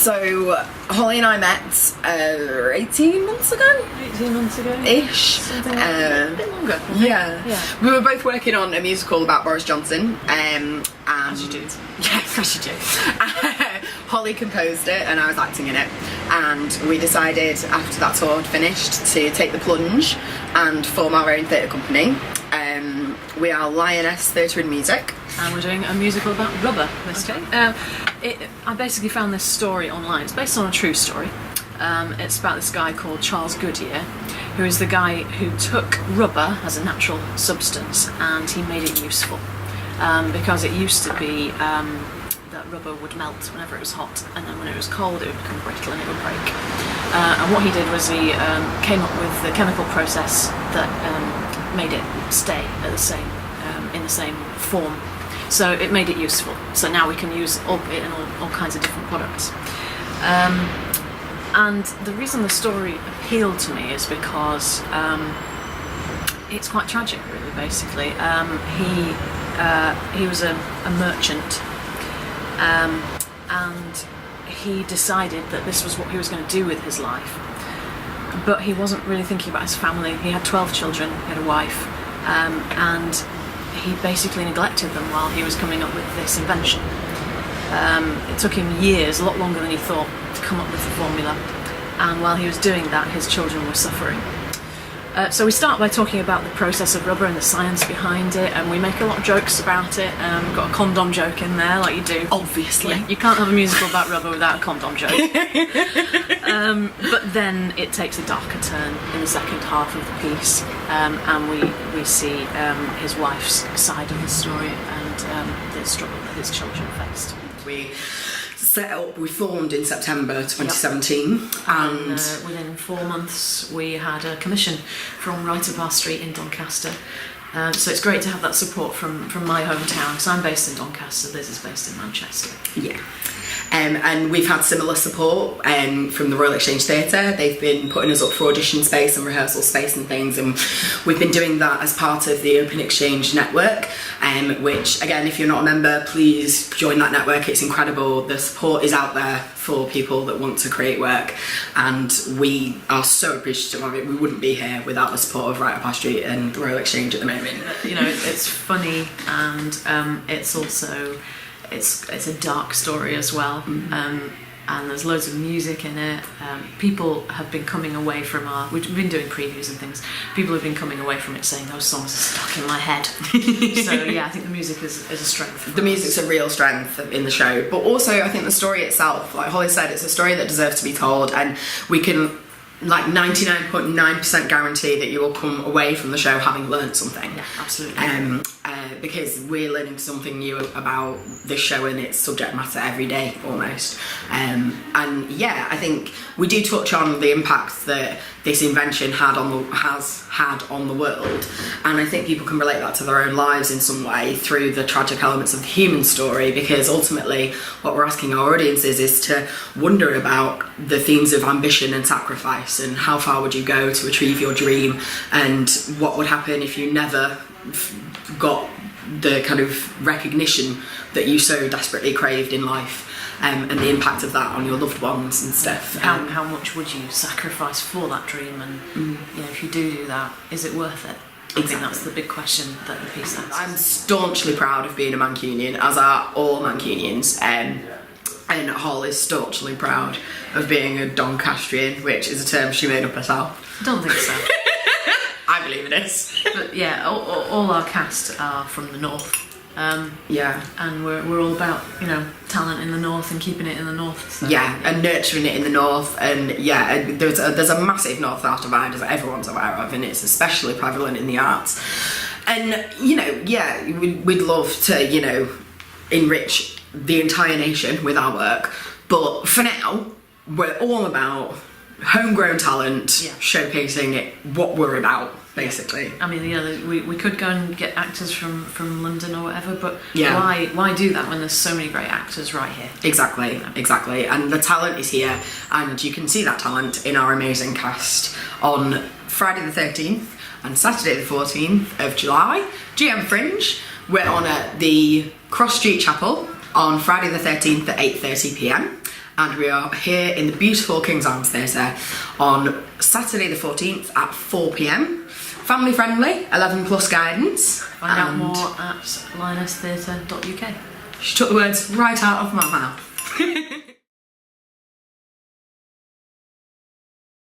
So Holly and I met 18 months ago? 18 months ago? Ish. Something like a bit longer. Yeah. We were both working on a musical about Boris Johnson. And As you do. Yeah, as you do. Holly composed it and I was acting in it. And we decided after that tour had finished to take the plunge and form our own theatre company. We are Lioness Theatre and Music. And we're doing a musical about rubber this time. I basically found this story online. It's based on a true story. It's about this guy called Charles Goodyear, who is the guy who took rubber as a natural substance and he made it useful. Because it used to be that rubber would melt whenever it was hot, and then when it was cold it would become brittle and it would break. And what he did was he came up with the chemical process that made it stay at the same in the same form. So it made it useful. So now we can use it in all kinds of different products. And the reason the story appealed to me is because it's quite tragic, really. Basically, he was a merchant, and he decided that this was what he was going to do with his life. But he wasn't really thinking about his family. He had 12 children, he had a wife, and he basically neglected them while he was coming up with this invention. It took him years, a lot longer than he thought, to come up with the formula. And while he was doing that, his children were suffering. So we start by talking about the process of rubber and the science behind it, and we make a lot of jokes about it. We've got a condom joke in there, like you do. Obviously. Yeah, you can't have a musical about rubber without a condom joke. But then it takes a darker turn in the second half of the piece, and we see his wife's side of the story and the struggle that his children faced. We formed in September 2017, and within 4 months we had a commission from right up our street in Doncaster. So it's great to have that support from my hometown, because I'm based in Doncaster, Liz is based in Manchester. Yeah. And we've had similar support from the Royal Exchange Theatre. They've been putting us up for audition space and rehearsal space and things, and we've been doing that as part of the Open Exchange network, which, again, if you're not a member, please join that network. It's incredible. The support is out there for people that want to create work, and we are so appreciative of it. We wouldn't be here without the support of Right Up Our Street and the Royal Exchange at the moment. You know, it's funny, and it's also it's a dark story as well. And there's loads of music in it. People have been coming away from we've been doing previews and things. People have been coming away from it saying those songs are stuck in my head. So yeah, I think the music is a strength. The music's a real strength in the show, but also I think the story itself, like Holly said, it's a story that deserves to be told, and we can 99.9% guarantee that you will come away from the show having learned something. Yeah, absolutely. Because we're learning something new about this show and its subject matter every day, almost. And yeah, I think we do touch on the impact that this invention has had on the world, and I think people can relate that to their own lives in some way through the tragic elements of the human story, because ultimately what we're asking our audiences is to wonder about the themes of ambition and sacrifice, and how far would you go to achieve your dream, and what would happen if you never got the kind of recognition that you so desperately craved in life, and the impact of that on your loved ones and stuff. How much would you sacrifice for that dream, and you know, if you do that, is it worth it? I think that's the big question that the piece asks. I'm staunchly proud of being a Mancunian, as are all Mancunians, and Hall is staunchly proud of being a Doncastrian, which is a term she made up herself. I don't think so. I believe it is. But yeah, all our cast are from the north. Yeah. And we're all about, you know, talent in the north and keeping it in the north. So. Yeah, and nurturing it in the north, and yeah, there's a massive north-south divide, as everyone's aware of, and it's especially prevalent in the arts. And you know, yeah, we'd love to, you know, enrich the entire nation with our work, but for now, we're all about homegrown talent, showcasing it, what we're about, basically. I mean, yeah, we could go and get actors from London or whatever, but why do that when there's so many great actors right here? Exactly. And the talent is here, and you can see that talent in our amazing cast on Friday the 13th and Saturday the 14th of July, GM Fringe. We're on at the Cross Street Chapel on Friday the 13th at 8:30 p.m. and we are here in the beautiful King's Arms Theatre on Saturday the 14th at 4 p.m. Family friendly, 11 plus guidance. Find out more at lionesstheatre.uk. She took the words right out of my mouth.